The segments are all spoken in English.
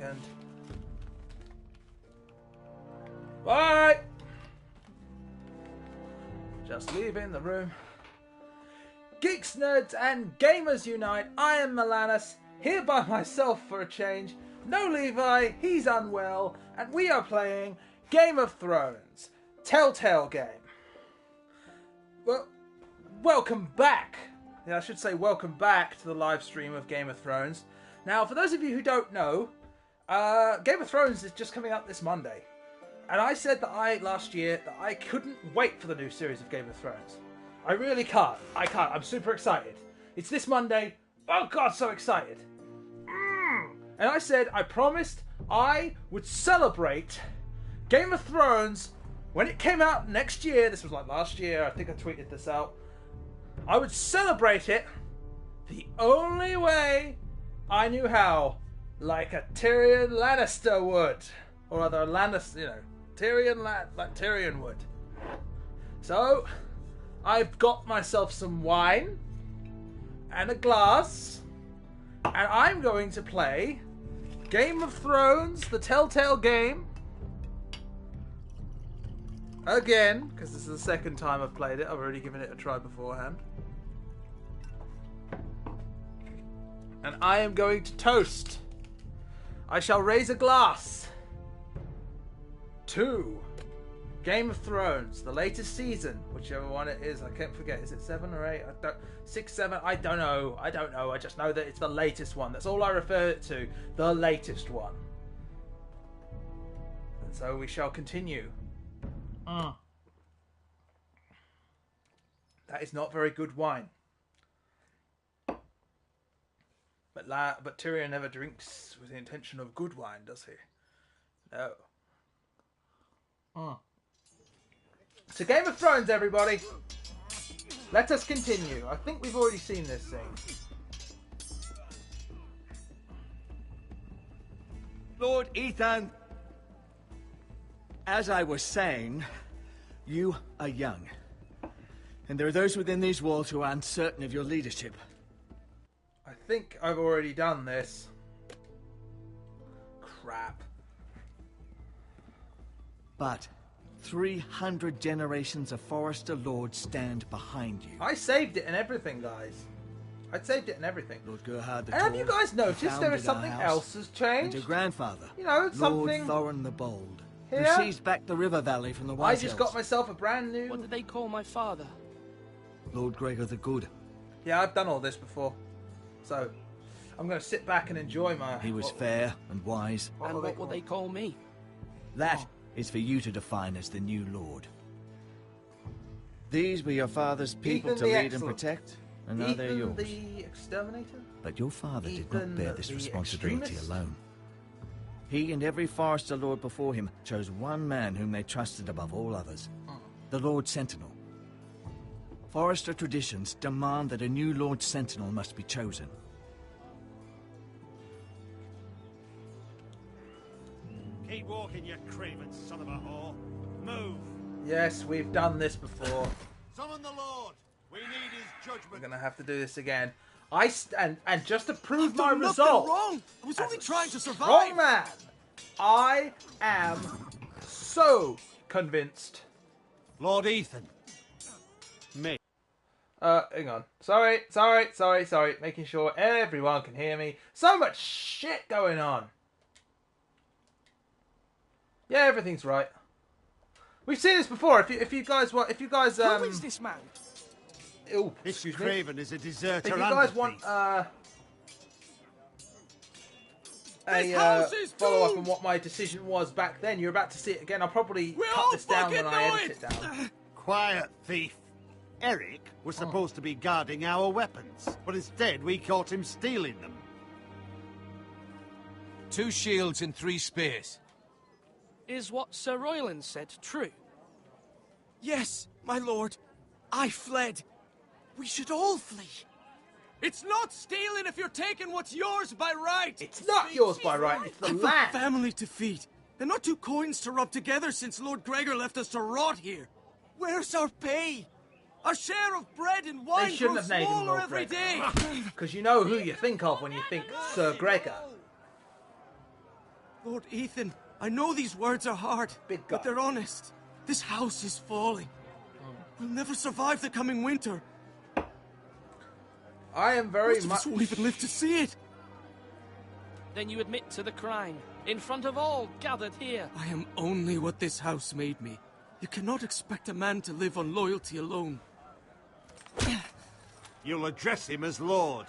second. Bye! Just leaving the room. Geeks, nerds, and gamers unite. I am Milanus, here by myself for a change. No Levi, he's unwell, and we are playing Game of Thrones. Telltale game. Well, welcome back. Yeah, I should say welcome back to the live stream of Game of Thrones. Now, for those of you who don't know, Game of Thrones is just coming up this Monday. And I said that last year that I couldn't wait for the new series of Game of Thrones. I really can't. I can't. I'm super excited. It's this Monday. Oh God, so excited. And I said I promised I would celebrate Game of Thrones when it came out next year. This was like last year. I think I tweeted this out. I would celebrate it the only way I knew how. Like a Tyrion Lannister would. Or other Lannister, you know. Like Tyrion would. So, I've got myself some wine and a glass, and I'm going to play Game of Thrones, the Telltale game, again, because this is the second time I've played it. I've already given it a try beforehand. And I am going to toast. I shall raise a glass to Game of Thrones, the latest season, whichever one it is. I can't forget. Is it 7 or 8? 6, 7. I don't know. I just know that it's the latest one. That's all I refer it to. The latest one. And so we shall continue. That is not very good wine. But Tyrion never drinks with the intention of good wine, does he? No. So Game of Thrones, everybody. Let us continue. I think we've already seen this thing. Lord Ethan, as I was saying, you are young. And there are those within these walls who are uncertain of your leadership. I think I've already done this. Crap. But 300 generations of Forester Lords stand behind you. I saved it and everything, guys. I saved it and everything. Lord Gerhard the And have you Tall, guys noticed who there is founded something our house, else has and changed? your grandfather, You know, Lord something Thorin the Bold, here? who seized back the river valley from the White I just got Elves. myself a brand new... What did they call my father? Lord Gregor the Good. Yeah, I've done all this before. So, I'm going to sit back and enjoy my... He was fair and wise. And what will they call me? That is for you to define as the new Lord. These were your father's people Ethan to the lead Excellent. and protect, and now they're yours. the Exterminator? But your father did Ethan not bear this the responsibility Extremist? alone. He and every Forester Lord before him chose one man whom they trusted above all others, the Lord Sentinel. Forester traditions demand that a new Lord Sentinel must be chosen. Keep walking, you craven son of a whore. Move. Yes, we've done this before. Summon the Lord. We need his We're judgment. going to have to do this again. And just to prove my Done nothing resolve, wrong. I was as only a trying to survive. strong man, I am so convinced. Lord Ethan. Me. Hang on. Sorry. Making sure everyone can hear me. So much shit going on. Yeah, everything's right. We've seen this before. If you guys want, Who is this man? Ooh, This excuse me. craven is a deserter If you and guys a want thief. This house is follow up on doomed. what my decision was back then, you're about to see it again. I'll probably We cut all this down when fucking I know edit it down. Quiet, thief. Eric was supposed to be guarding our weapons, but instead we caught him stealing them. 2 shields and 3 spears. Is what Sir Royland said true? Yes, my lord. I fled. We should all flee. It's not stealing if you're taking what's yours by right. It's not yours by right, it's the I've land. a family to feed, and not 2 coins to rub together since Lord Gregor left us to rot here. Where's our pay? Our share of bread and wine They shouldn't grows have named him smaller Lord every Gregor. day. Because you know who you think of when you think Sir Gregor. Lord Ethan, I know these words are hard, Big guy. but they're honest. This house is falling. We'll never survive the coming winter. I am very Most of much... us won't even live to see it. Then you admit to the crime, in front of all gathered here. I am only what this house made me. You cannot expect a man to live on loyalty alone. You'll address him as Lord.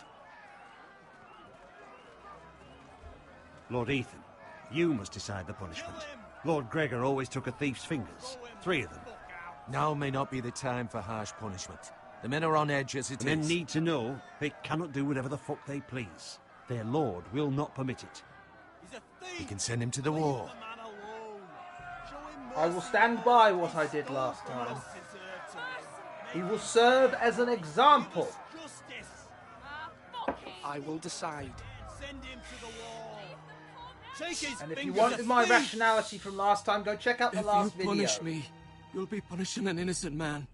Lord Ethan, you must decide the punishment. Lord Gregor always took a thief's fingers. 3 of them. Now may not be the time for harsh punishment. The men are on edge as it The men is. need to know they cannot do whatever the fuck they please. Their lord will not permit it. We can send him to the wall. I will stand by what I did last time. He will serve as an example. I will decide. And if you wanted my rationality from last time, go check out the last If you video. punish me, you'll be punishing an innocent man.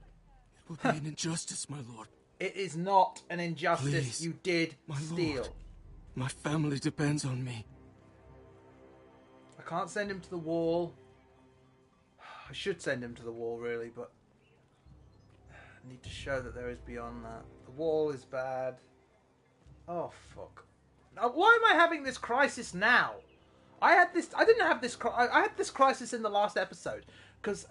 It will be an injustice, my lord. It is not an injustice. Please, You did my steal. lord. My family depends on me. I can't send him to the wall. I should send him to the wall, really, but I need to show that there is beyond that. The wall is bad. Oh, fuck. Now, why am I having this crisis now? I didn't have this. I had this crisis in the last episode because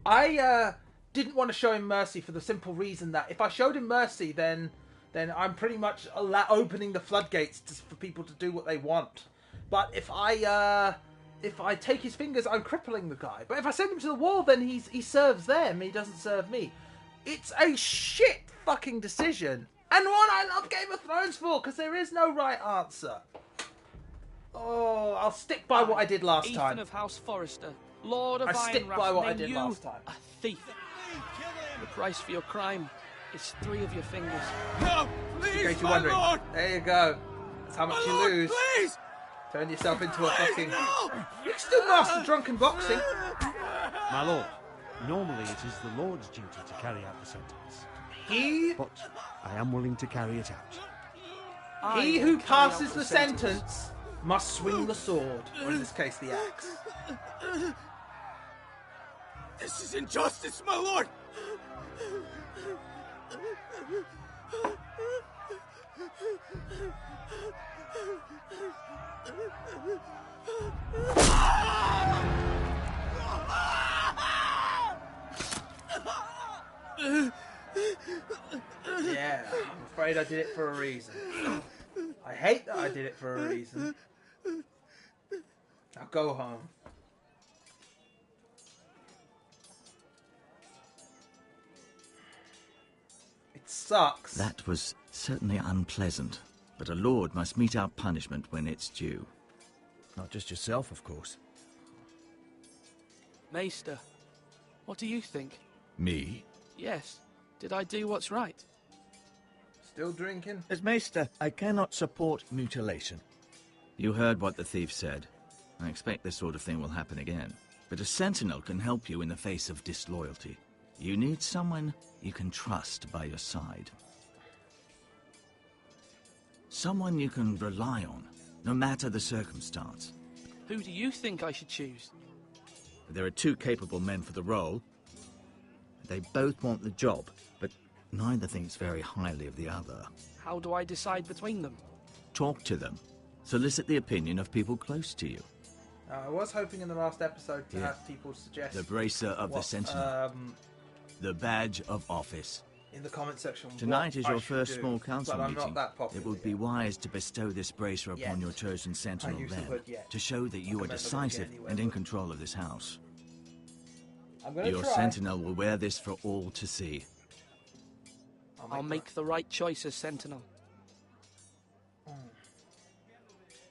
I didn't want to show him mercy for the simple reason that if I showed him mercy, then I'm pretty much opening the floodgates for people to do what they want. But if I take his fingers, I'm crippling the guy. But if I send him to the wall, then he serves them. He doesn't serve me. It's a shit fucking decision, and one I love Game of Thrones for because there is no right answer. Oh, I'll stick by what I did last Ethan time. of House Forrester, Lord of I stick Ironrath, by what I name did you last time. a thief. The price for your crime is 3 of your fingers. No, In please, case you're my wondering, lord! there you go. That's how much My you lord, lose. please! Turn yourself into a fucking... No! You can still master drunken boxing. My lord, normally it is the Lord's duty to carry out the sentence. He But I am willing to carry it out. I He will who carry out passes the sentence must swing the sword, or in this case, the axe. This is injustice, my lord! Yeah, I'm afraid I did it for a reason. I hate that I did it for a reason. Now go home. It sucks. That was certainly unpleasant, but a lord must mete out punishment when it's due. Not just yourself, of course. Maester, what do you think? Me? Yes. Did I do what's right? Still drinking? As Maester, I cannot support mutilation. You heard what the thief said. I expect this sort of thing will happen again. But a sentinel can help you in the face of disloyalty. You need someone you can trust by your side. Someone you can rely on, no matter the circumstance. Who do you think I should choose? There are 2 capable men for the role. They both want the job, but neither thinks very highly of the other. How do I decide between them? Talk to them. Solicit the opinion of people close to you. I was hoping in the last episode to Yeah. have people suggest The bracer of the what, sentinel. The badge of office. in the comment section. Tonight is what I your should first do, small council but I'm meeting. not that popular It would be yet. wise to bestow this bracer upon Yet. your chosen sentinel use the then, word yet. to show that you Like are I'm never gonna get decisive anywhere and in with it. control of this house. I'm gonna Your try. sentinel will wear this for all to see. I'll make the right choice as Sentinel.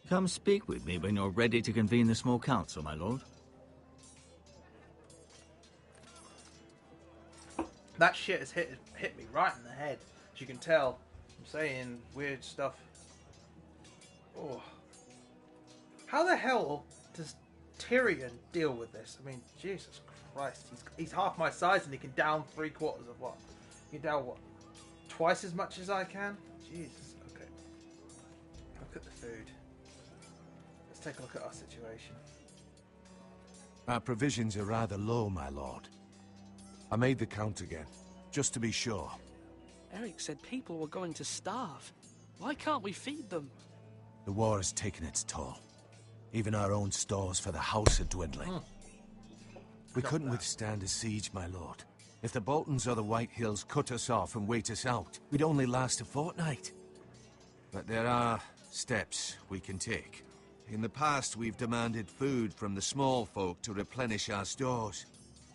Come speak with me when you're ready to convene the small council, my lord. That shit has hit me right in the head. As you can tell, I'm saying weird stuff. Oh. How the hell does Tyrion deal with this? I mean, Jesus Christ. He's half my size and he can down 3/4 of what? He can down what? Twice as much as I can? Jesus. Okay. Look at the food. Let's take a look at our situation. Our provisions are rather low, my lord. I made the count again, just to be sure. Eric said people were going to starve. Why can't we feed them? The war has taken its toll. Even our own stores for the house are dwindling. We couldn't withstand a siege, my lord. If the Boltons or the White Hills cut us off and wait us out, we'd only last a fortnight. But there are steps we can take. In the past, we've demanded food from the small folk to replenish our stores.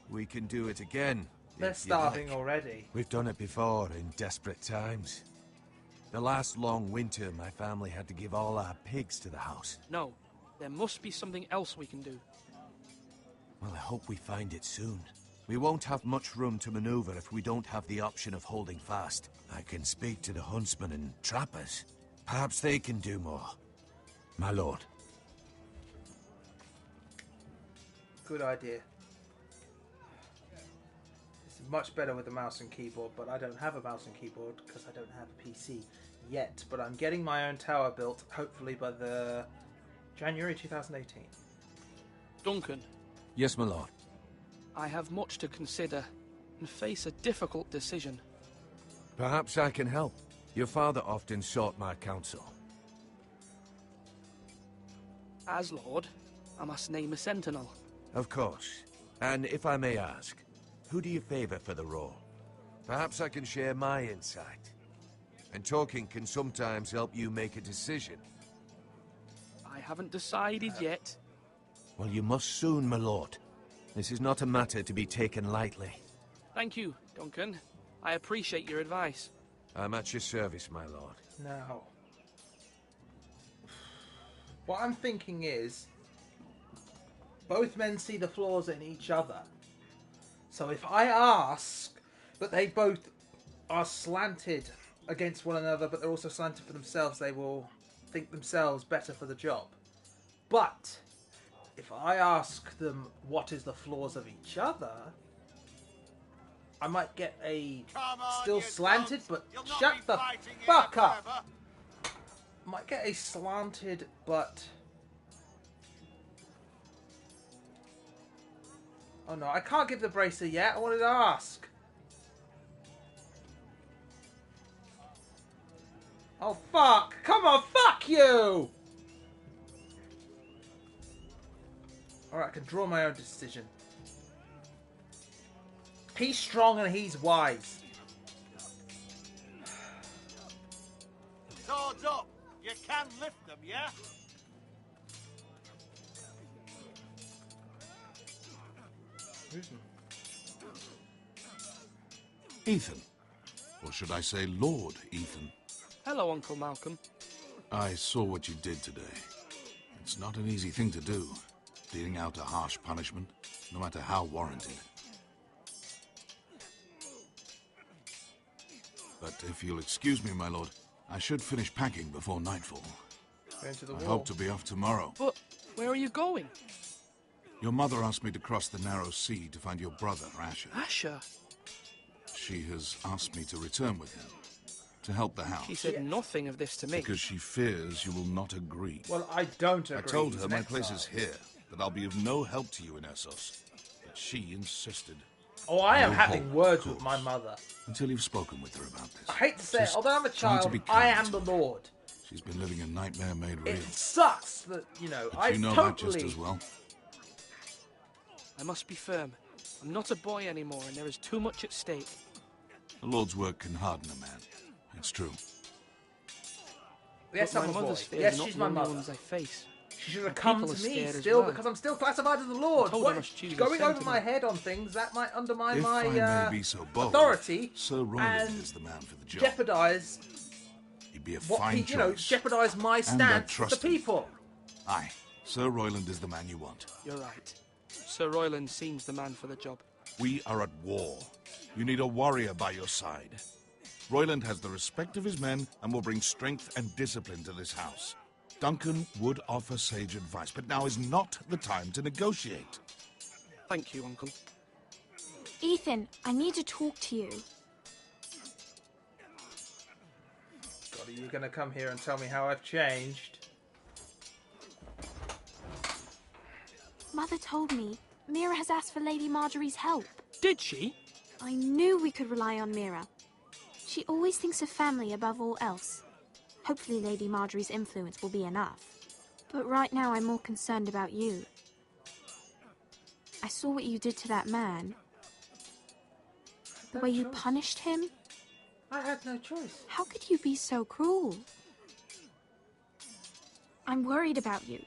We can do it again. They're if you'd like. starving already. We've done it before in desperate times. The last long winter, my family had to give all our pigs to the house. No, there must be something else we can do. Well, I hope we find it soon. We won't have much room to maneuver if we don't have the option of holding fast. I can speak to the huntsmen and trappers. Perhaps they can do more. My lord. Good idea. This is much better with a mouse and keyboard, but I don't have a mouse and keyboard because I don't have a PC yet. But I'm getting my own tower built, hopefully by the January 2018. Duncan. Yes, my lord. I have much to consider and face a difficult decision. Perhaps I can help. Your father often sought my counsel. As Lord, I must name a sentinel. Of course. And if I may ask, who do you favor for the role? Perhaps I can share my insight. And talking can sometimes help you make a decision. I haven't decided yet. Well, you must soon, my lord. This is not a matter to be taken lightly. Thank you, Duncan. I appreciate your advice. I'm at your service, my lord. Now, what I'm thinking is, both men see the flaws in each other. So if I ask, but they both are slanted against one another, but they're also slanted for themselves, they will think themselves better for the job. But if I ask them what is the flaws of each other, I might get a still slanted, but shut the fuck up. Might get a slanted, but oh no, I can't give the bracer yet. I wanted to ask. Oh fuck! Come on, fuck you! Alright, I can draw my own decision. He's strong and he's wise. Swords up! You can lift them, yeah? Ethan. Or should I say Lord Ethan? Hello, Uncle Malcolm. I saw what you did today. It's not an easy thing to do, dealing out a harsh punishment, no matter how warranted. But if you'll excuse me, my lord, I should finish packing before nightfall. I hope to be off tomorrow. But where are you going? Your mother asked me to cross the narrow sea to find your brother, Asher. Asher? She has asked me to return with him, to help the house. She said nothing of this to me. Because she fears you will not agree. Well, I don't agree. I told her my place is here, that I'll be of no help to you in Essos. But she insisted. Oh, I am No having hope, words of with course, my mother. Until you've spoken with her about this. I hate to say it, Just although I'm a try to child, be I kind am to the her. Lord. She's been living a nightmare made real. It sucks that, you know, But you know that just as well. I must be firm. I'm not a boy anymore, and there is too much at stake. The Lord's work can harden a man. It's true. Yes, But I'm my a boy. mother's fears Yes, are not she's the my only mother. ones I face. She should have And come people to are me scared as still well. because I'm still classified as the Lord. told her I What, must choose a going over my sentinel. head on things, that might undermine If my I may be so bold, authority Sir Roland and is the man for the job. jeopardise He'd be a what fine you know, choice. jeopardise my I stance with trust the him. people. Aye, Sir Roland is the man you want. You're right. Sir Royland seems the man for the job. We are at war. You need a warrior by your side. Royland has the respect of his men and will bring strength and discipline to this house. Duncan would offer sage advice, but now is not the time to negotiate. Thank you, Uncle. Ethan, I need to talk to you. God, are you going to come here and tell me how I've changed? Mother told me Mira has asked for Lady Marjorie's help. Did she? I knew we could rely on Mira. She always thinks of family above all else. Hopefully Lady Marjorie's influence will be enough. But right now I'm more concerned about you. I saw what you did to that man. The way you punished him. I had no choice. How could you be so cruel? I'm worried about you.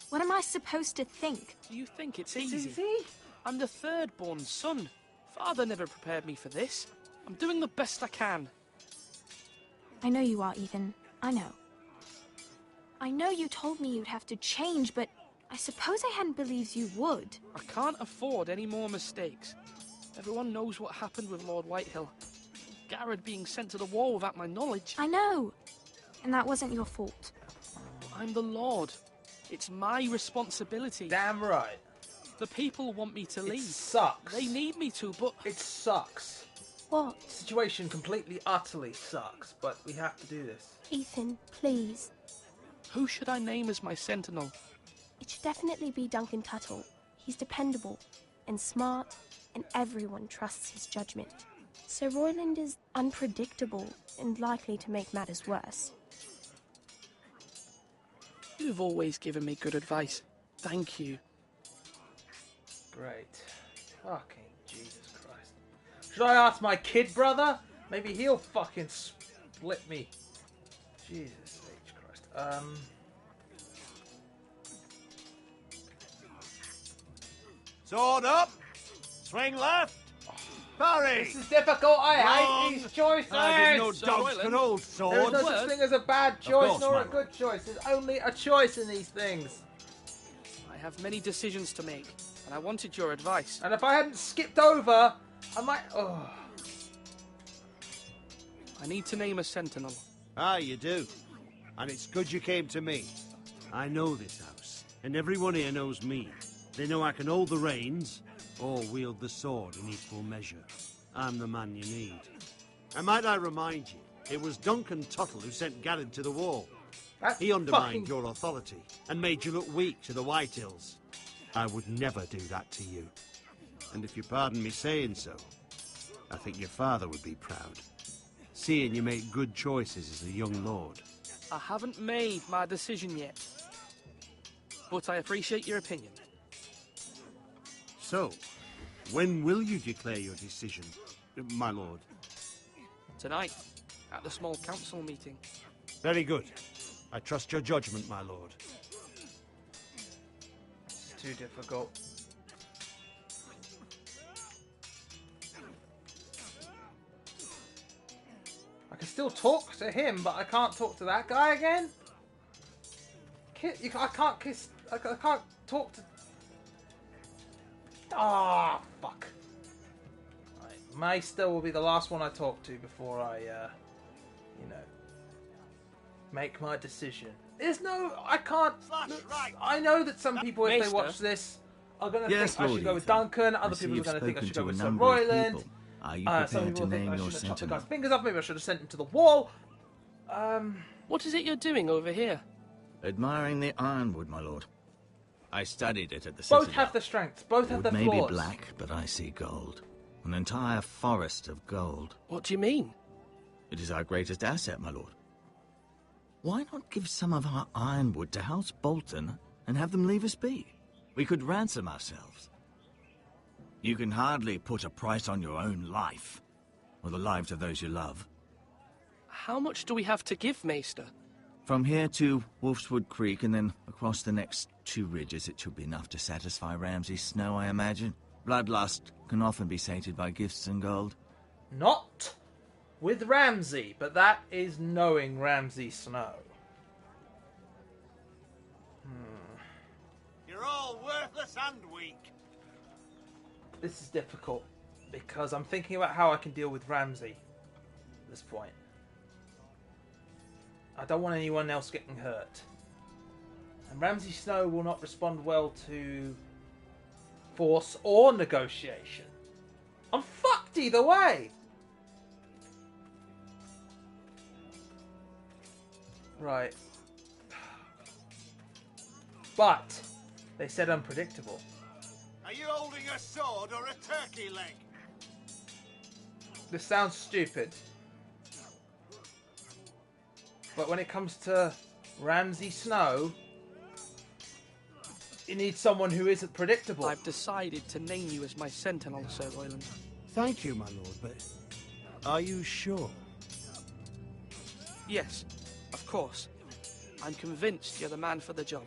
What am I supposed to think? Do you think it's It's easy? easy? I'm the third-born son. Father never prepared me for this. I'm doing the best I can. I know you are, Ethan. I know. I know you told me you'd have to change, but I suppose I hadn't believed you would. I can't afford any more mistakes. Everyone knows what happened with Lord Whitehill. Garrett being sent to the war without my knowledge. I know. And that wasn't your fault. I'm the Lord. It's my responsibility. Damn right. The people want me to It leave. sucks. They need me to, but... It sucks. What? The situation completely, utterly sucks, but we have to do this. Ethan, please. Who should I name as my sentinel? It should definitely be Duncan Tuttle. He's dependable and smart, and everyone trusts his judgment. Sir Royland is unpredictable and likely to make matters worse. You've always given me good advice. Thank you. Great. Fucking Jesus Christ. Should I ask my kid brother? Maybe he'll fucking split me. Jesus H. Christ. Sword up. Swing left. Parry. This is difficult. I hate these choices. I didn't know Sir dogs Royland. could hold There's swords. no such thing as a bad choice course, nor my a good choice. There's only a choice in these things. I have many decisions to make, and I wanted your advice. And if I hadn't skipped over, I might... Oh. I need to name a sentinel. Ah, you do. And it's good you came to me. I know this house, and everyone here knows me. They know I can hold the reins, or wield the sword in equal measure. I'm the man you need. And might I remind you, it was Duncan Tuttle who sent Garrett to the wall. He undermined your authority, and made you look weak to the Whitehills. I would never do that to you. And if you pardon me saying so, I think your father would be proud. Seeing you make good choices as a young lord. I haven't made my decision yet, but I appreciate your opinion. So, when will you declare your decision, my lord? Tonight, at the small council meeting. Very good. I trust your judgment, my lord. It's too difficult. I can still talk to him, but I can't talk to that guy again? I can't kiss... I can't talk to... Ah, fuck. Right. Meister will be the last one I talk to before I, you know, make my decision. There's no... I can't... I know that some people, if they watch this, are going to think I should go with Duncan. Other people are going to think I should go with Sir Royland. Are you Some prepared people to think name I your should have chopped the sentinel? guy's fingers off. Maybe I should have sent him to the wall. What is it you're doing over here? Admiring the ironwood, my lord. I studied it at the Both Citadel. have the strengths. Both have the Wood may flaws. be black, but I see gold. An entire forest of gold. What do you mean? It is our greatest asset, my lord. Why not give some of our ironwood to House Bolton and have them leave us be? We could ransom ourselves. You can hardly put a price on your own life, or the lives of those you love. How much do we have to give, Maester? From here to Wolfswood Creek and then across the next 2 ridges, it should be enough to satisfy Ramsay Snow, I imagine. Bloodlust can often be sated by gifts and gold. Not with Ramsay, but that is knowing Ramsay Snow. You're all worthless and weak. This is difficult because I'm thinking about how I can deal with Ramsay at this point. I don't want anyone else getting hurt. And Ramsay Snow will not respond well to force or negotiation. I'm fucked either way! Right. But they said unpredictable. Are you holding a sword or a turkey leg? This sounds stupid. But when it comes to Ramsay Snow, you need someone who isn't predictable. I've decided to name you as my sentinel, Sir Royland. Thank you, my lord, but are you sure? Yes, of course. I'm convinced you're the man for the job.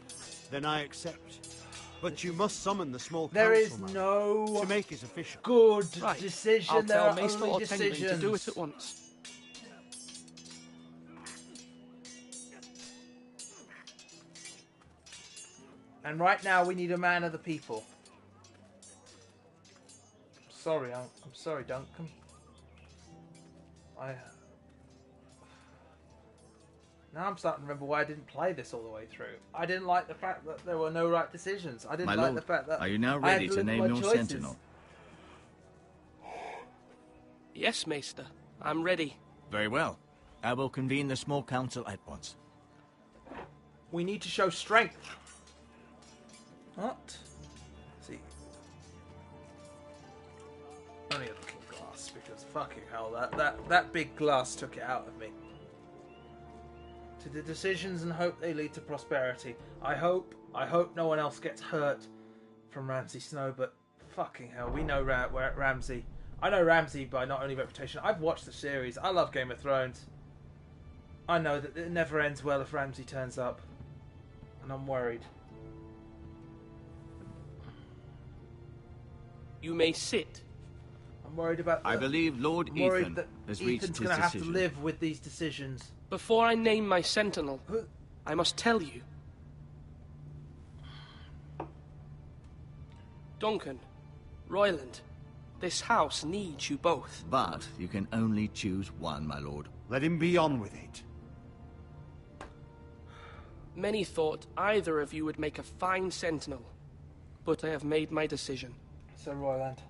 Then I accept. But you must summon the small council, There is man, no to make it official. good Right. decision. I'll There tell are Maester only Ortengryn decisions. to do it at once. And right now we need a man of the people. I'm sorry, Duncan. Now I'm starting to remember why I didn't play this all the way through. I didn't like the fact that there were no right decisions. I didn't My like lord, the fact that are you now I had ready to live name my your choices. sentinel? Yes, Maester. I'm ready. Very well. I will convene the small council at once. We need to show strength. What? Let's see. Only a little glass, because fucking hell, that big glass took it out of me. To the decisions and hope they lead to prosperity. I hope no one else gets hurt from Ramsay Snow, but fucking hell, we know Ramsay. I know Ramsay by not only reputation. I've watched the series. I love Game of Thrones. I know that it never ends well if Ramsay turns up. And I'm worried. You may sit. I'm worried about I believe Lord I'm worried Ethan that has reached Ethan's his going to have to decision. live with these decisions. Before I name my sentinel, I must tell you. Duncan, Royland, this house needs you both. But you can only choose one, my lord. Let him be on with it. Many thought either of you would make a fine sentinel, but I have made my decision. So, Royland,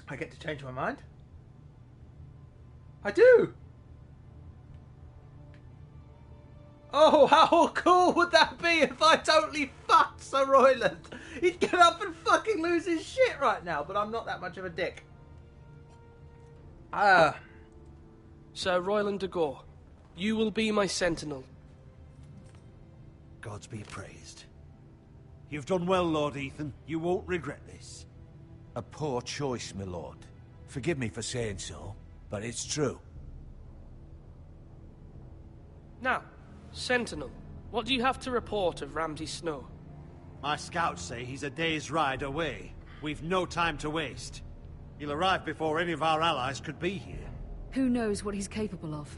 I get to change my mind? I do! Oh, how cool would that be if I totally fucked Sir Royland? He'd get up and fucking lose his shit right now, but I'm not that much of a dick. Sir Royland de Gore, you will be my sentinel. Gods be praised. You've done well, Lord Ethan. You won't regret this. A poor choice, my lord. Forgive me for saying so, but it's true. Now, sentinel, what do you have to report of Ramsay Snow? My scouts say he's a day's ride away. We've no time to waste. He'll arrive before any of our allies could be here. Who knows what he's capable of?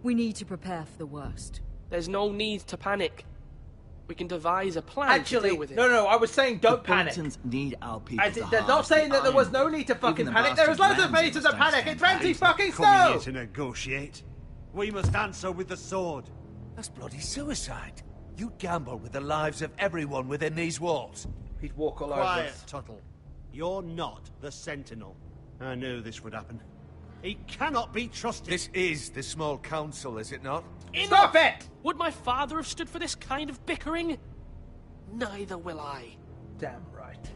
We need to prepare for the worst. There's no need to panic. We can devise a plan to deal with it. no, I was saying don't panic. The Boltons need our people As to they're not harness the saying that there was iron. no need to fucking Even the panic. There was bastard loads of Ramsay reasons must to panic. It's understand Ramsay fucking Coming here Snow! to negotiate. We must answer with the sword. That's bloody suicide. You'd gamble with the lives of everyone within these walls. He'd walk all over Quiet, us. Tuttle. You're not the Sentinel. I knew this would happen. He cannot be trusted. This is the small council, is it not? Stop it! Would my father have stood for this kind of bickering? Neither will I. Damn right.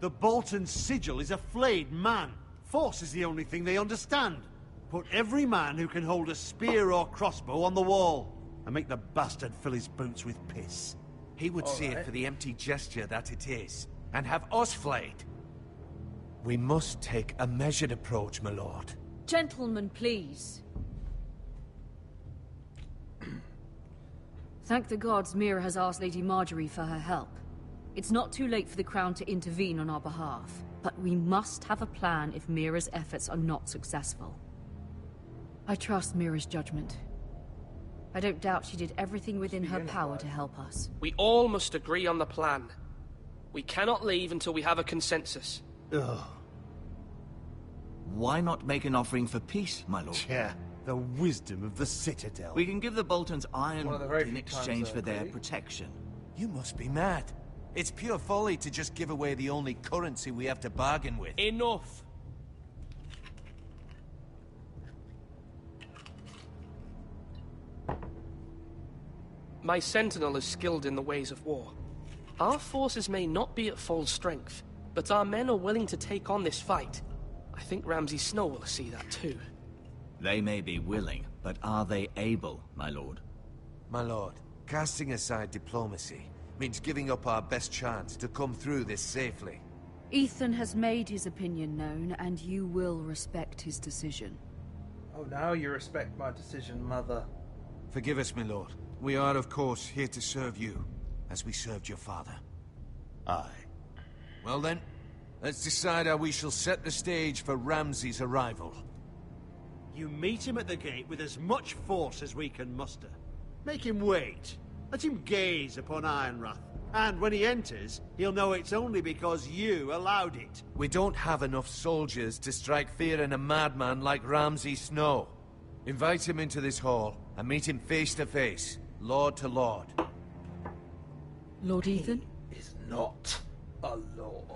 The Bolton sigil is a flayed man. Force is the only thing they understand. Put every man who can hold a spear or crossbow on the wall, and make the bastard fill his boots with piss. He would see it for the empty gesture that it is, and have us flayed. We must take a measured approach, my lord. Gentlemen, please. Thank the gods Mira has asked Lady Marjorie for her help. It's not too late for the Crown to intervene on our behalf, but we must have a plan if Mira's efforts are not successful. I trust Mira's judgment. I don't doubt she did everything within her power to help us. We all must agree on the plan. We cannot leave until we have a consensus. Ugh. Why not make an offering for peace, my lord? Yeah, the wisdom of the Citadel. We can give the Boltons iron One of the very in few exchange times I for their agree. protection. You must be mad. It's pure folly to just give away the only currency we have to bargain with. Enough! My sentinel is skilled in the ways of war. Our forces may not be at full strength, but our men are willing to take on this fight. I think Ramsay Snow will see that too. They may be willing, but are they able, my lord? My lord, casting aside diplomacy means giving up our best chance to come through this safely. Ethan has made his opinion known, and you will respect his decision. Oh, now you respect my decision, Mother. Forgive us, my lord. We are, of course, here to serve you, as we served your father. Aye. Well then, let's decide how we shall set the stage for Ramsay's arrival. You meet him at the gate with as much force as we can muster. Make him wait. Let him gaze upon Ironrath. And when he enters, he'll know it's only because you allowed it. We don't have enough soldiers to strike fear in a madman like Ramsay Snow. Invite him into this hall and meet him face to face, lord to lord. Lord Ethan? He is not a lord.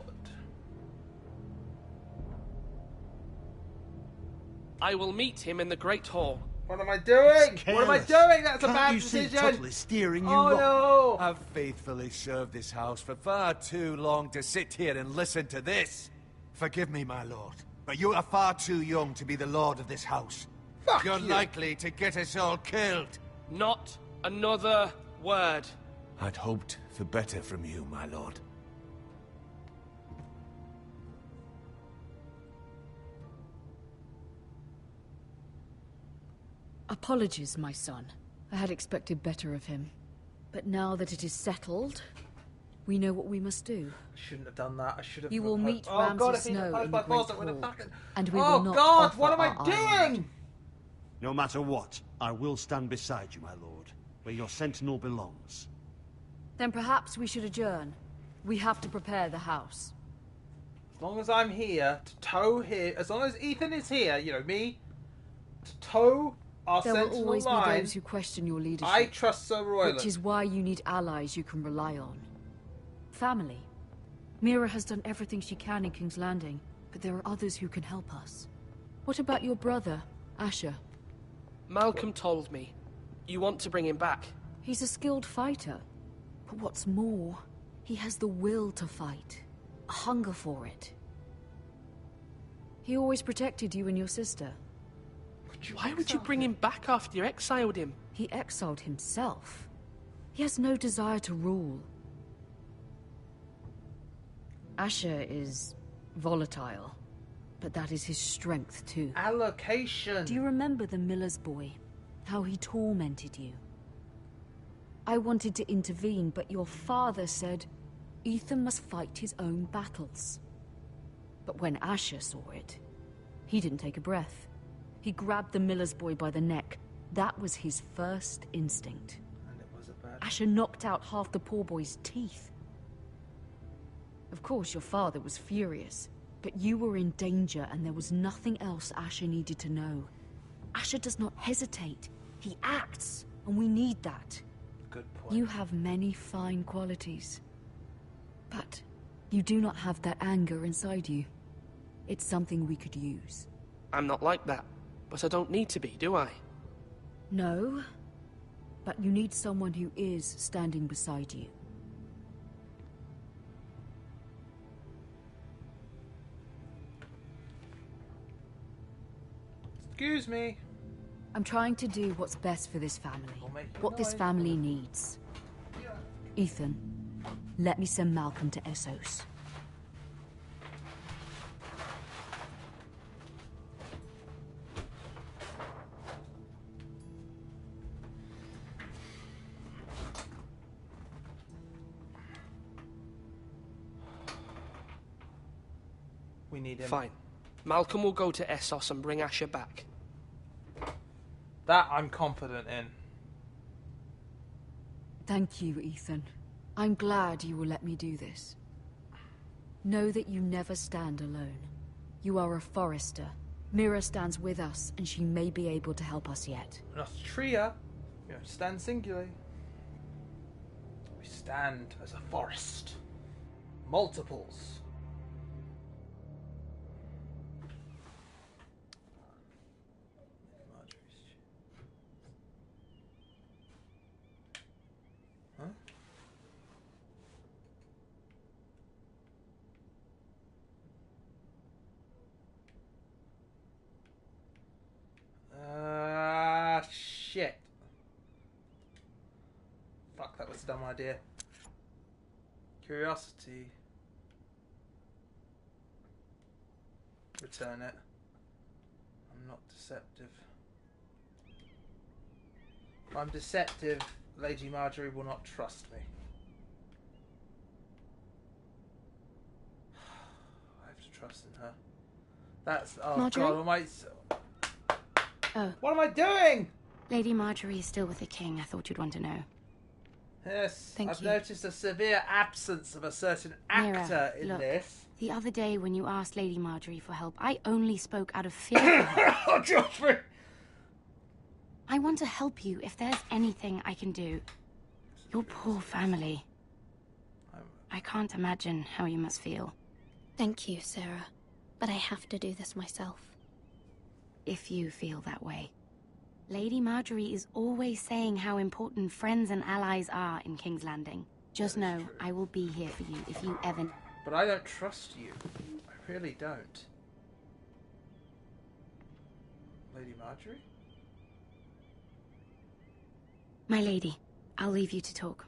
I will meet him in the Great Hall. What am I doing? What am I doing? That's a bad Can't you see decision. Tuttle is steering you Oh wrong? no! I've faithfully served this house for far too long to sit here and listen to this. Forgive me, my lord, but you are far too young to be the lord of this house. Fuck You're you. likely to get us all killed. Not another word. I'd hoped for better from you, my lord. Apologies, my son. I had expected better of him. But now that it is settled, we know what we must do. I shouldn't have done that. I should have. You will meet Oh Ramsay God, if he'd Snow opposed in my the Great force, I would have Hall, fucking. and we Oh will not God, offer what am I our island. doing? No matter what, I will stand beside you, my lord, where your sentinel belongs. Then perhaps we should adjourn. We have to prepare the house. As long as I'm here to tow here, as long as Ethan is here, you know me, to tow our There will sentinel always line. be those who question your leadership. I trust Sir Royland. Which is why you need allies you can rely on. Family. Mira has done everything she can in King's Landing, but there are others who can help us. What about your brother, Asher? Malcolm told me. You want to bring him back. He's a skilled fighter. But what's more, he has the will to fight. A hunger for it. He always protected you and your sister. Why would you bring him back after you exiled him? He exiled himself. He has no desire to rule. Asher is volatile, but that is his strength too. Allocation. Do you remember the miller's boy? How he tormented you? I wanted to intervene, but your father said Ethan must fight his own battles. But when Asher saw it, he didn't take a breath. He grabbed the miller's boy by the neck. That was his first instinct. And it was a bad. Asher knocked out half the poor boy's teeth. Of course, your father was furious, but you were in danger and there was nothing else Asher needed to know. Asher does not hesitate. He acts, and we need that. Good point. You have many fine qualities, but you do not have that anger inside you. It's something we could use. I'm not like that, but I don't need to be, do I? No, but you need someone who is standing beside you. Excuse me. I'm trying to do what's best for this family. What this family needs. Ethan, let me send Malcolm to Essos. We need him. Fine. Malcolm will go to Essos and bring Asher back. That I'm confident in. Thank you, Ethan. I'm glad you will let me do this. Know that you never stand alone. You are a forester. Mira stands with us, and she may be able to help us yet. And us tria, stand singularly. We stand as a forest. Multiples. Fuck, that was a dumb idea. Curiosity. Return it. I'm not deceptive. If I'm deceptive, Lady Marjorie will not trust me. I have to trust in her. That's... Oh, Marjorie? God, Oh. What am I doing? Lady Marjorie is still with the king. I thought you'd want to know. Yes, Thank I've you. noticed a severe absence of a certain actor Mira, in look, this. The other day when you asked Lady Marjorie for help, I only spoke out of fear for her. Oh, Joffrey! I want to help you if there's anything I can do. Your poor family. I can't imagine how you must feel. Thank you, Sarah. But I have to do this myself. If you feel that way. Lady Marjorie is always saying how important friends and allies are in King's Landing. Just know, I will be here for you if you ever... But I don't trust you. I really don't. Lady Marjorie? My lady, I'll leave you to talk.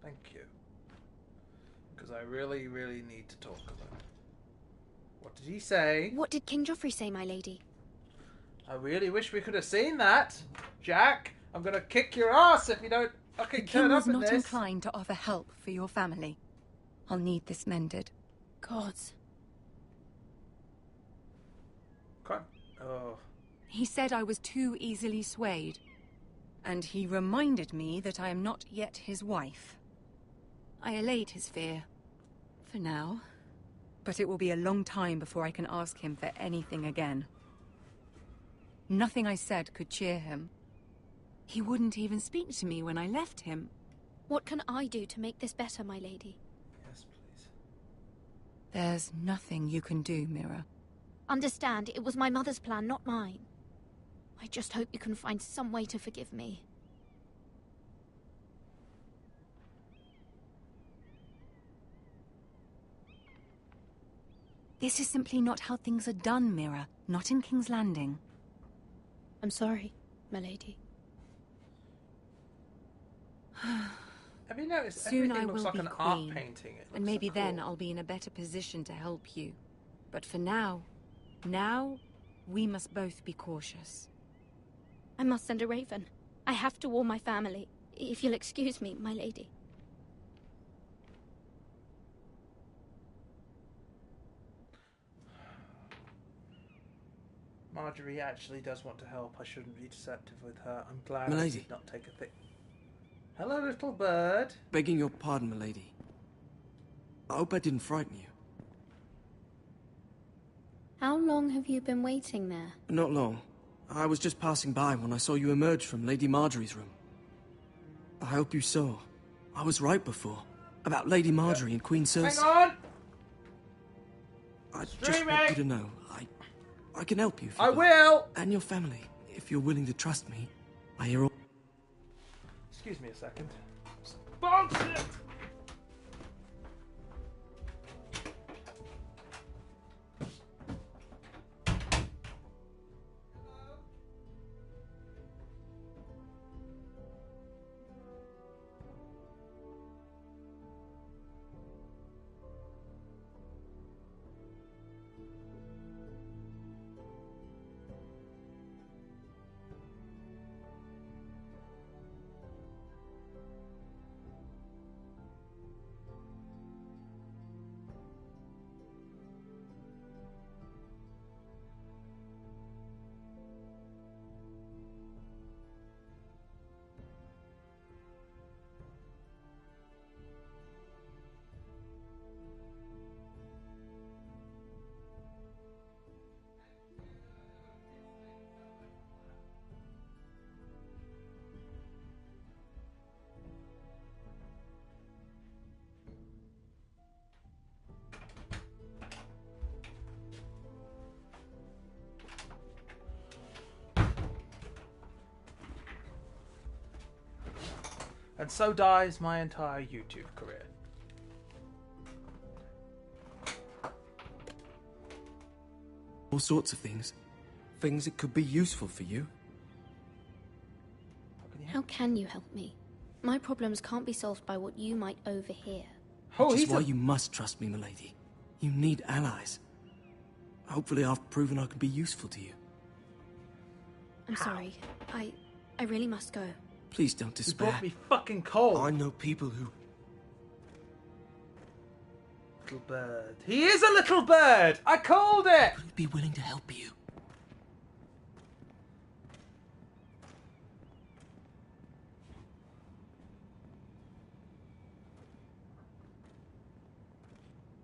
Thank you. Because I really, really need to talk about it. What did he say? What did King Joffrey say, my lady? I really wish we could have seen that. Jack, I'm going to kick your ass if you don't fucking turn up in not this. inclined to offer help for your family. I'll need this mended. Gods. Oh. He said I was too easily swayed. And he reminded me that I am not yet his wife. I allayed his fear. For now. But it will be a long time before I can ask him for anything again. Nothing I said could cheer him. He wouldn't even speak to me when I left him. What can I do to make this better, my lady? Yes, please. There's nothing you can do, Mira. Understand, it was my mother's plan, not mine. I just hope you can find some way to forgive me. This is simply not how things are done, Mira. Not in King's Landing. I'm sorry, my lady. Have you noticed Soon everything I looks will like be an queen, art painting? It and looks maybe so then cool. I'll be in a better position to help you. But for now, we must both be cautious. I must send a raven. I have to warn my family. If you'll excuse me, my lady. Marjorie actually does want to help. I shouldn't be deceptive with her. I'm glad I Milady. did not take a thing. Hello, little bird. Begging your pardon, milady. I hope I didn't frighten you. How long have you been waiting there? Not long. I was just passing by when I saw you emerge from Lady Marjorie's room. I hope you saw. I was right before. About Lady Marjorie and Queen Cersei. Hang on! I just want you to know, I can help you. I will! And your family, if you're willing to trust me. I hear all... Excuse me a second. Bullshit! And so dies my entire YouTube career. all sorts of things. Things that could be useful for you. How can you help me? My problems can't be solved by what you might overhear. Which is why you must trust me, milady. You need allies. Hopefully I've proven I can be useful to you. I'm sorry. I really must go. Please don't You despair. brought me fucking cold. I know people who... Little bird. He is a little bird! I called it! Who'd be willing to help you?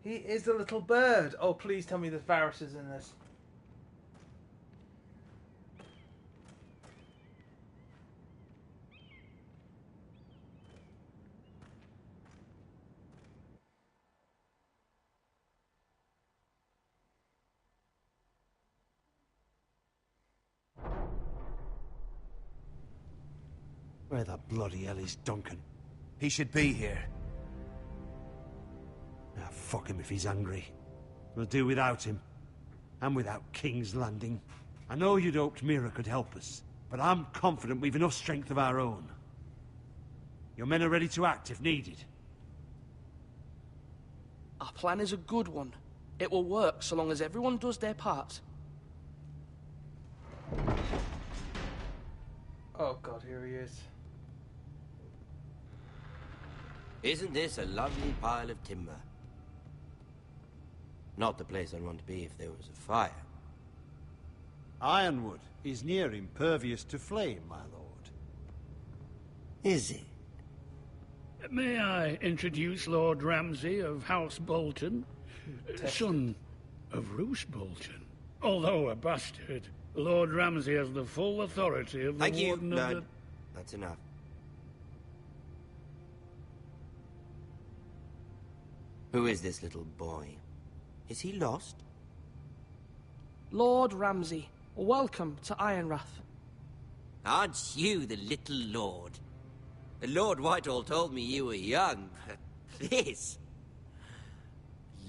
He is a little bird. Oh, please tell me the Varys is in this. Where the bloody hell is Duncan? He should be here. Ah, fuck him if he's angry. We'll do without him. And without King's Landing. I know you'd hoped Mira could help us, but I'm confident we've enough strength of our own. Your men are ready to act if needed. Our plan is a good one. It will work so long as everyone does their part. Oh god, here he is. Isn't this a lovely pile of timber? Not the place I'd want to be if there was a fire. Ironwood is near impervious to flame, my lord. Is it? May I introduce Lord Ramsay of House Bolton, son of Roose Bolton. Although a bastard, Lord Ramsay has the full authority of the Thank you, Warden of Lord. the... That's enough. Who is this little boy? Is he lost? Lord Ramsay, welcome to Ironrath. Aren't you the little lord? Lord Whitehall told me you were young, but this...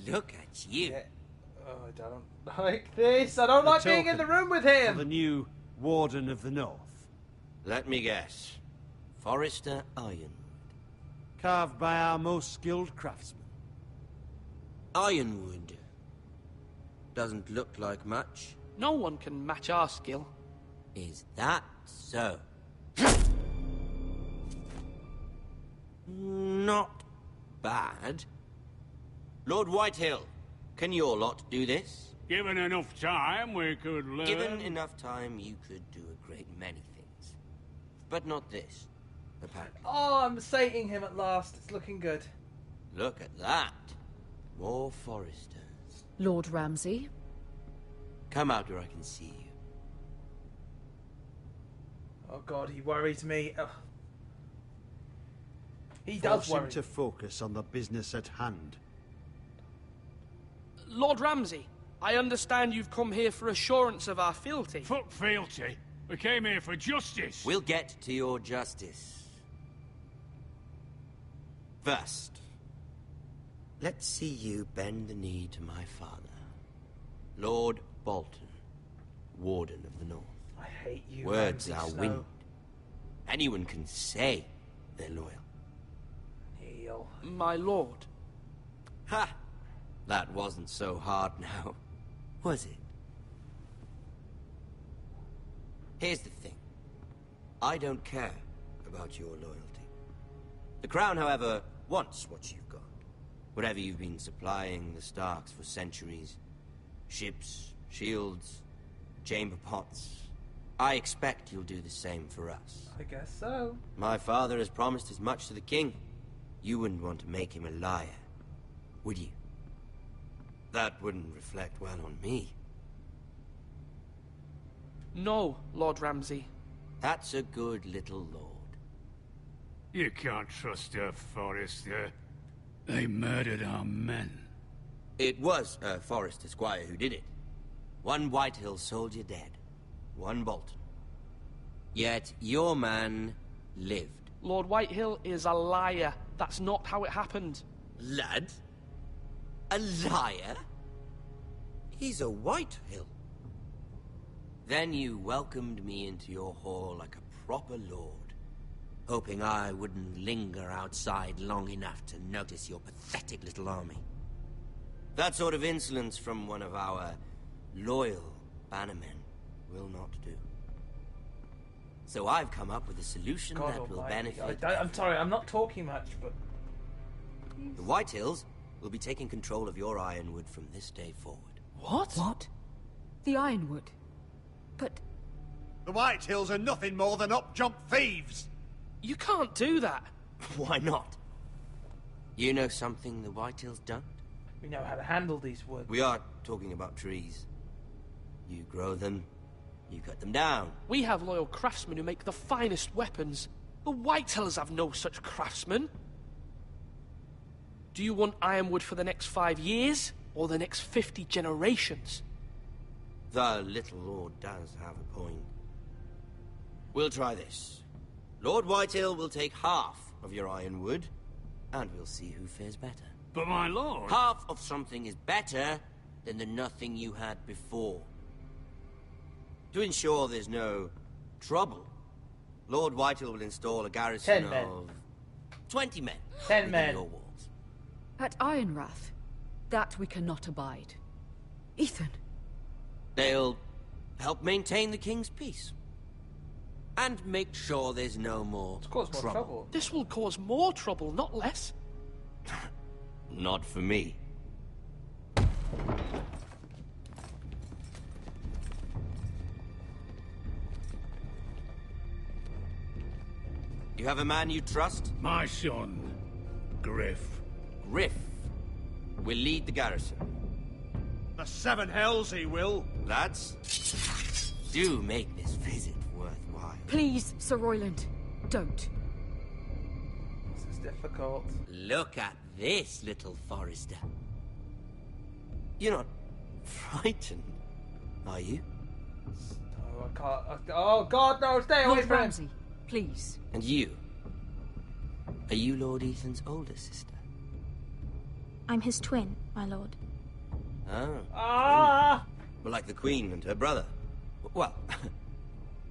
Look at you. Yeah. Oh, I don't like this. I don't like being in the room with him. For the new Warden of the North. Let me guess. Forrester Ironwood. Carved by our most skilled craftsmen. Ironwood. Doesn't look like much. No one can match our skill. Is that so? Not bad. Lord Whitehill, can your lot do this? Given enough time, we could learn... Given enough time, you could do a great many things. But not this, apparently. Oh, I'm sating him at last. It's looking good. Look at that. More Foresters. Lord Ramsay? Come out where I can see you. Oh god, he worries me. Ugh. He Force does worry. him to focus on the business at hand. Lord Ramsay, I understand you've come here for assurance of our fealty. Fuck fealty. We came here for justice. We'll get to your justice. First, let's see you bend the knee to my father, Lord Bolton, Warden of the North. I hate you. Words Ramsay are Snow. wind. Anyone can say they're loyal. Heel. My lord. Ha! That wasn't so hard now, was it? Here's the thing. I don't care about your loyalty. The Crown, however, wants what you've got. Whatever you've been supplying the Starks for centuries. Ships, shields, chamber pots. I expect you'll do the same for us. I guess so. My father has promised as much to the king. You wouldn't want to make him a liar, would you? That wouldn't reflect well on me. No, Lord Ramsay. That's a good little lord. You can't trust her, Forrester. They murdered our men. It was a Forrester squire who did it. One Whitehill soldier dead. One Bolton. Yet your man lived. Lord Whitehill is a liar. That's not how it happened. Lad? A liar? He's a Whitehill. Then you welcomed me into your hall like a proper lord. hoping I wouldn't linger outside long enough to notice your pathetic little army. That sort of insolence from one of our loyal bannermen will not do. So I've come up with a solution that will benefit... I'm sorry, I'm not talking much, but... The Whitehills will be taking control of your Ironwood from this day forward. What? What? The Ironwood? But... The Whitehills are nothing more than up-jump thieves! You can't do that. Why not? You know something the Whitehills don't? We know how to handle these woods. We are talking about trees. You grow them, you cut them down. We have loyal craftsmen who make the finest weapons. The Whitehills have no such craftsmen. Do you want Ironwood for the next 5 years, or the next 50 generations? The little lord does have a point. We'll try this. Lord Whitehill will take half of your Ironwood, and we'll see who fares better. But my lord... Half of something is better than the nothing you had before. To ensure there's no trouble, Lord Whitehill will install a garrison of 20 men. 10 men. Your walls. At Ironrath, that we cannot abide. Ethan. They'll help maintain the king's peace. And make sure there's no more trouble. This will cause more trouble, not less. Not for me. You have a man you trust? My son, Griff. Griff will lead the garrison. The 7 hells he will. Lads, do make this visit worthwhile. Please, Sir Royland, don't. This is difficult. Look at this, little Forester. You're not frightened, are you? Oh, I can't. Oh, God, no, stay away Lord from Ramsay, him. please. And you? Are you Lord Ethan's older sister? I'm his twin, my lord. Oh. Ah! Well, like the Queen and her brother. Well,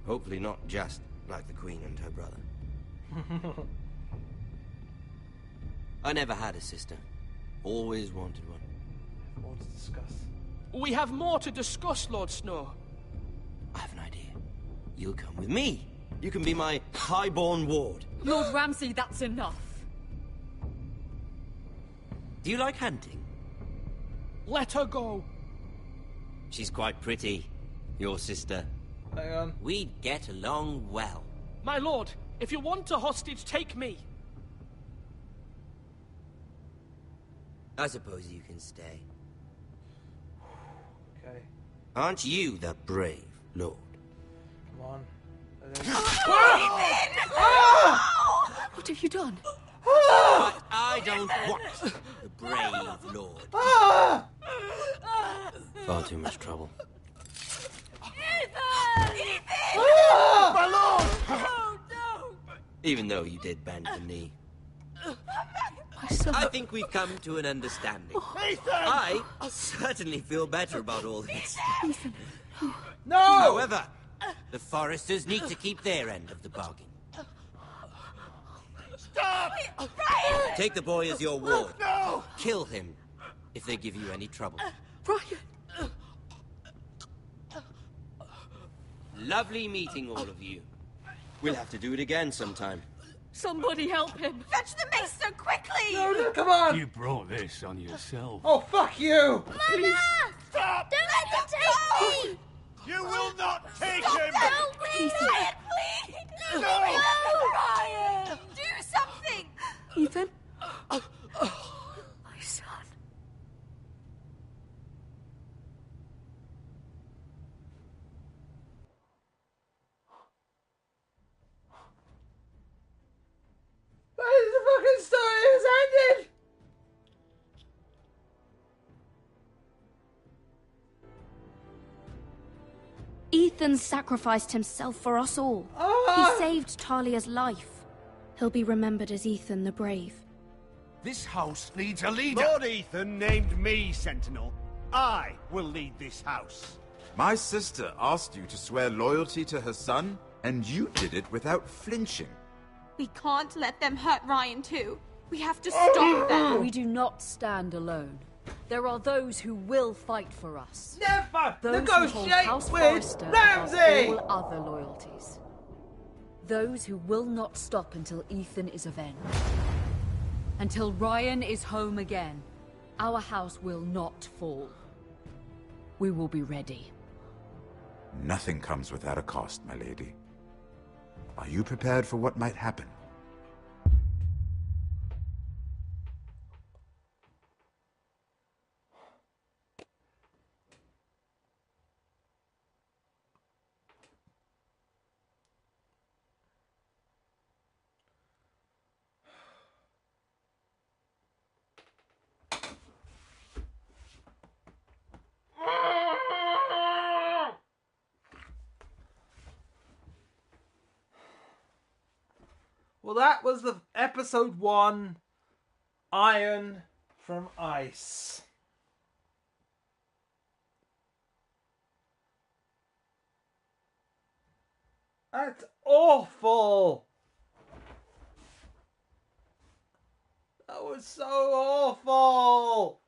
hopefully not just like the Queen and her brother. I never had a sister. Always wanted one. More to discuss. We have more to discuss, Lord Snow. I have an idea. You'll come with me. You can be my highborn ward. Lord Ramsay, that's enough. Do you like hunting? Let her go. She's quite pretty, your sister. Hang on. We'd get along well. My lord, if you want a hostage, take me. I suppose you can stay. Okay. Aren't you the brave lord? Come on. What have you done? But I don't want the brave lord. Far too much trouble. Ethan! My lord! Oh, no! Even though you did bend the knee. My son. I think we've come to an understanding. Ethan! I certainly feel better about all this. Ethan. No! However, the Foresters need to keep their end of the bargain. Stop! Brian! Take the boy as your ward. No! Kill him if they give you any trouble. Brian! Lovely meeting all of you. We'll have to do it again sometime. Somebody help him! Fetch the mace so quickly! No, come on! You brought this on yourself. Oh, fuck you! Mama! Stop! Don't let them take me! You will not take him! Help me! Ryan, please! No! Ryan! Do something! Ethan? My son. The fucking story has ended! Ethan sacrificed himself for us all. Ah! He saved Talia's life. He'll be remembered as Ethan the Brave. This house needs a leader. Lord Ethan named me Sentinel. I will lead this house. My sister asked you to swear loyalty to her son, and you did it without flinching. We can't let them hurt Ryan too. We have to stop them. We do not stand alone. There are those who will fight for us. Never Those negotiate who hold House with Forrester above Ramsay! all other loyalties. Those who will not stop until Ethan is avenged. Until Ryan is home again, our house will not fall. We will be ready. Nothing comes without a cost, my lady. Are you prepared for what might happen? Well, that was the episode 1, Iron from Ice. That's awful. That was so awful.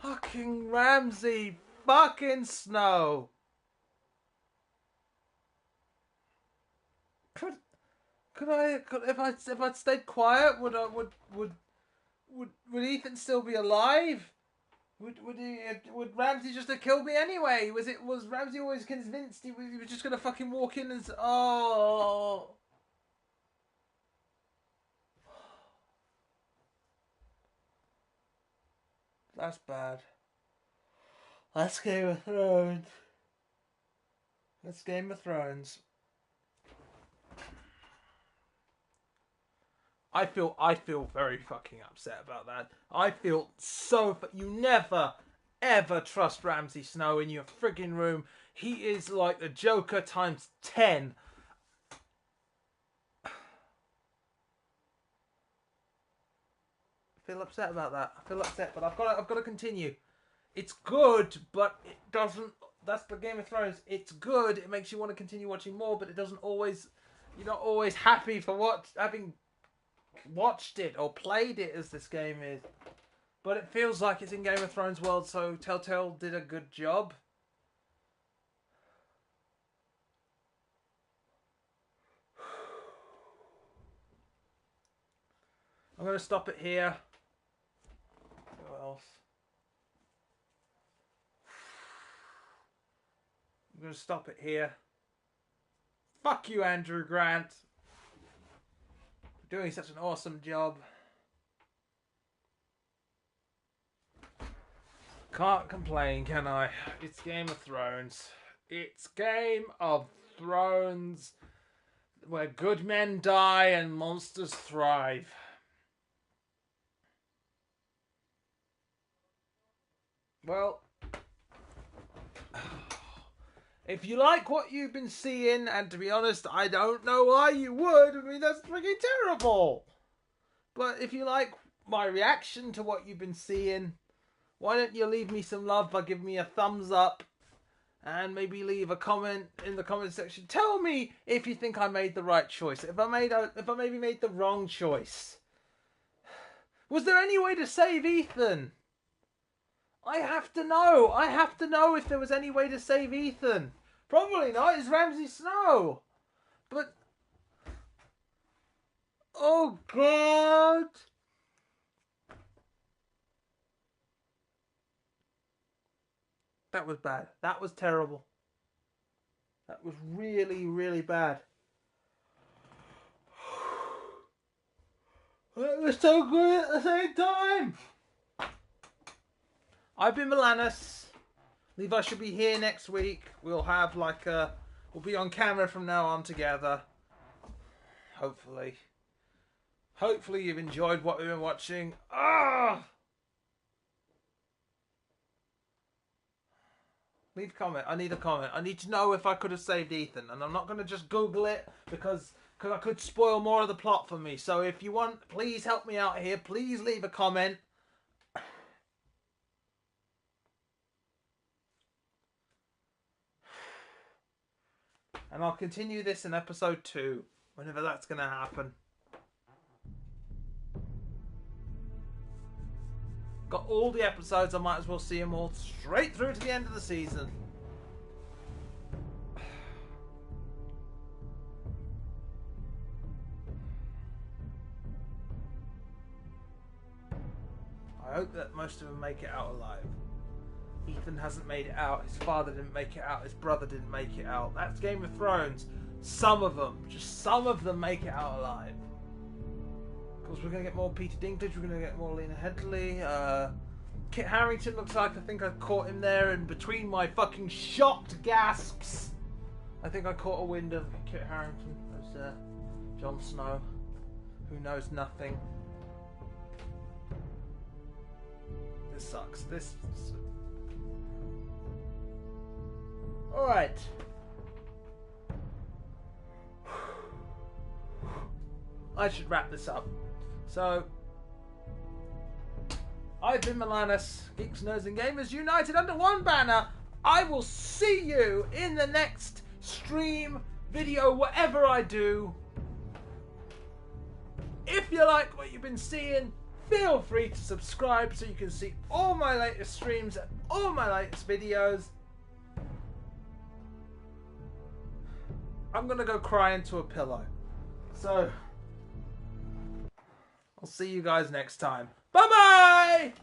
Fucking Ramsay, fucking Snow. If I'd stayed quiet, would Ethan still be alive? Would Ramsay just have killed me anyway? Was Ramsay always convinced he was just gonna fucking walk in and oh? That's bad. That's Game of Thrones. That's Game of Thrones. I feel very fucking upset about that. I feel so... You never, ever trust Ramsay Snow in your frigging room. He is like the Joker times 10. I feel upset about that. I feel upset, but I've got to continue. It's good, but it doesn't... That's the Game of Thrones. It's good. It makes you want to continue watching more, but it doesn't always... You're not always happy for having watched it or played it as this game is. But it feels like it's in Game of Thrones world, so Telltale did a good job. I'm going to stop it here. What else? I'm going to stop it here. Fuck you, Andrew Grant. For doing such an awesome job. Can't complain, can I? It's Game of Thrones. It's Game of Thrones, where good men die and monsters thrive. Well, if you like what you've been seeing, and to be honest, I don't know why you would. I mean, that's freaking terrible. But if you like my reaction to what you've been seeing, why don't you leave me some love by giving me a thumbs up and maybe leave a comment in the comment section. Tell me if you think I made the right choice. If I maybe made the wrong choice. Was there any way to save Ethan? I have to know. I have to know if there was any way to save Ethan. Probably not. It's Ramsay Snow. But... oh, God. That was bad. That was terrible. That was really, really bad. It was so good at the same time. I've been Milanus. Levi should be here next week. We'll have we'll be on camera from now on together. Hopefully. Hopefully you've enjoyed what we've been watching. Ah! Leave a comment. I need a comment. I need to know if I could have saved Ethan. And I'm not going to just Google it because I could spoil more of the plot for me. So if you want, please help me out here. Please leave a comment. And I'll continue this in episode 2, whenever that's going to happen. Got all the episodes, I might as well see them all straight through to the end of the season. I hope that most of them make it out alive. Ethan hasn't made it out, his father didn't make it out, his brother didn't make it out. That's Game of Thrones. Some of them, just some of them make it out alive. Of course, we're going to get more Peter Dinklage, we're going to get more Lena Headey. Kit Harington looks like I think I caught him there, and between my fucking shocked gasps, I think I caught a wind of Kit Harington as Jon Snow, who knows nothing. This sucks. This. Alright. I should wrap this up. So, I've been Milanus, Geeks, Nerds and Gamers united under one banner. I will see you in the next stream, video, whatever I do. If you like what you've been seeing, feel free to subscribe so you can see all my latest streams and all my latest videos. I'm gonna go cry into a pillow. So, I'll see you guys next time. Bye-bye!